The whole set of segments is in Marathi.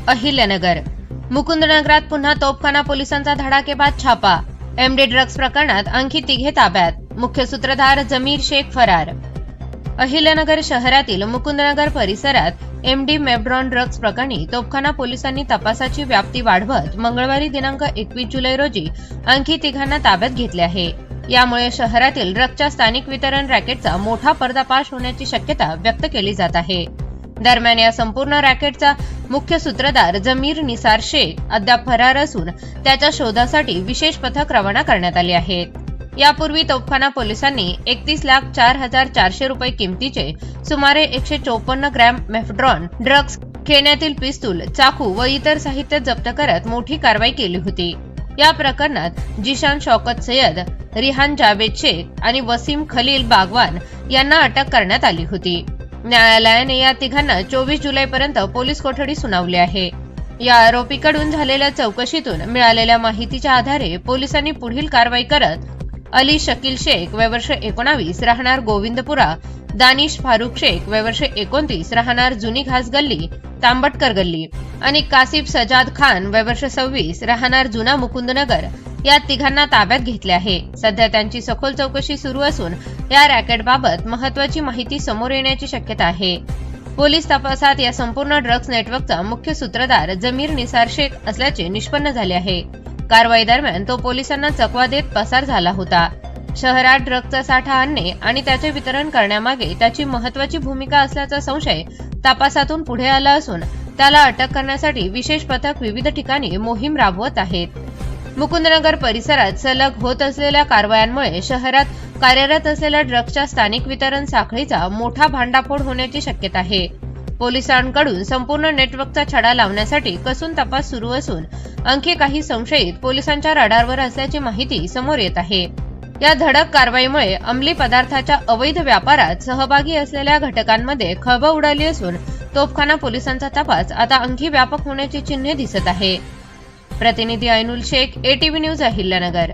अहिल्यानगर मुकुंदनगरात पुन्हा तोफखाना पोलिसांचा धडाकेबाज छापा। एमडी ड्रग्ज प्रकरणात आणखी 3 ताब्यात। मुख्य सूत्रधार जमीर शेख फरार। अहिल्यानगर शहरातील मुकुंदनगर परिसरात एमडी मेब्रॉन ड्रग्ज प्रकरणी तोफखाना पोलिसांनी तपासाची व्याप्ती वाढवत मंगळवारी दिनांक 21 जुलै रोजी आणखी 3 ताब्यात घेतले आहे। यामुळे शहरातील ड्रग्जच्या स्थानिक वितरण रॅकेटचा मोठा पर्दाफाश होण्याची शक्यता व्यक्त केली जात आहे। दरम्यान या संपूर्ण रॅकेटचा मुख्य सूत्रधार जमीर निसार शेख अद्याप फरार असून त्याच्या शोधासाठी विशेष पथक रवाना करण्यात आले आहेत। यापूर्वी तोफखाना पोलिसांनी 31,04,400 रुपये किमतीचे सुमारे 154 ग्रॅम मेफ्ड्रॉन ड्रग्ज, खेळण्यातील पिस्तूल, चाकू व इतर साहित्य जप्त करत मोठी कारवाई केली होती। या प्रकरणात जिशान शौकत सय्यद, रिहान जावेद शेख आणि वसीम खलील बागवान यांना अटक करण्यात आली होती। न्यायालयाने या तिघांना 24 जुलैपर्यंत पोलीस कोठडी सुनावली आहे। या आरोपीकडून झालेल्या चौकशीतून मिळालेल्या माहितीच्या आधारे पोलिसांनी पुढील कारवाई करत अली शकील शेख वय वर्ष 19 राहणार गोविंदपुरा, दानिश फारुख शेख वय वर्ष 29 राहणार जुनी घास गल्ली तांबटकर गल्ली आणि कासिफ सजाद खान वय वर्ष 26 राहणार जुना मुकुंदनगर या तिघांना ताब्यात घेतले आहे। सध्या त्यांची सखोल चौकशी सुरू असून या रॅकेटबाबत महत्त्वाची माहिती समोर येण्याची शक्यता आहे। पोलीस तपासात या संपूर्ण ड्रग्ज नेटवर्कचा मुख्य सूत्रधार जमीर निसार शेख असल्याचे निष्पन्न झाले आहे। कारवाई दरम्यान तो पोलिसांना चकवा देत पसार झाला होता। शहरात ड्रग्जचा साठा आणणे आणि त्याचे वितरण करण्यामागे त्याची महत्त्वाची भूमिका असल्याचा संशय तपासातून पुढे आला असून त्याला अटक करण्यासाठी विशेष पथक विविध ठिकाणी मोहीम राबवत आहेत। मुकुंदनगर परिसरात सलग होत असलेल्या कारवायांमुळे शहरात कार्यरत असलेल्या ड्रग्जच्या स्थानिक वितरण साखळीचा मोठा भांडाफोड होण्याची शक्यता आहे। पोलिसांकडून संपूर्ण नेटवर्कचा छडा लावण्यासाठी कसून तपास सुरू असून आणखी काही संशयित पोलिसांच्या रडारवर असल्याची माहिती समोर येत आहे। या धडक कारवाईमुळे अंमली पदार्थाच्या अवैध व्यापारात सहभागी असलेल्या घटकांमध्ये खळबळ उडाली असून तोफखाना पोलिसांचा तपास आता आणखी व्यापक होण्याची चिन्हे दिसत आहे। प्रतिनिधी Ainul Shaikh, ATV news, Ahilyanagar.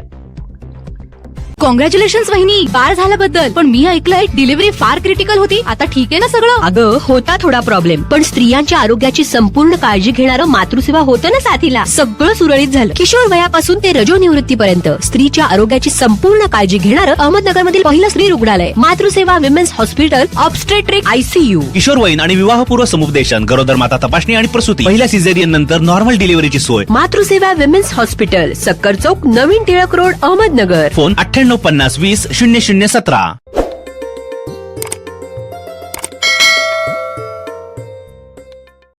Congratulations वहिनी, बाळ झाल्याबद्दल। पण मी ऐकलंय डिलिव्हरी फार क्रिटिकल होती। आता ठीक आहे ना सगळं? अगं होता थोडा प्रॉब्लेम, पण स्त्रियांच्या आरोग्याची संपूर्ण काळजी घेणारं मातृसेवा होतं ना साथीला। सगळं सुरळीत झालं। किशोर वयापासून ते रजोनिवृत्तीपर्यंत स्त्रीच्या आरोग्याची संपूर्ण काळजी घेणारं अहमदनगर मधील पहिलं स्त्री रुग्णालय Matruseva women's hospital, obstetric, ICU, किशोरवयीन आणि विवाहपूर्व समुपदेशन, गरोदर माता तपासणी आणि प्रसूती, पहिल्या सिझेरियन नंतर नॉर्मल डिलिव्हरीची सोय। मातृसेवा विमेन्स हॉस्पिटल, सक्कर चौक, नवीन टिळक रोड, अहमदनगर। फोन 9850 20 0017।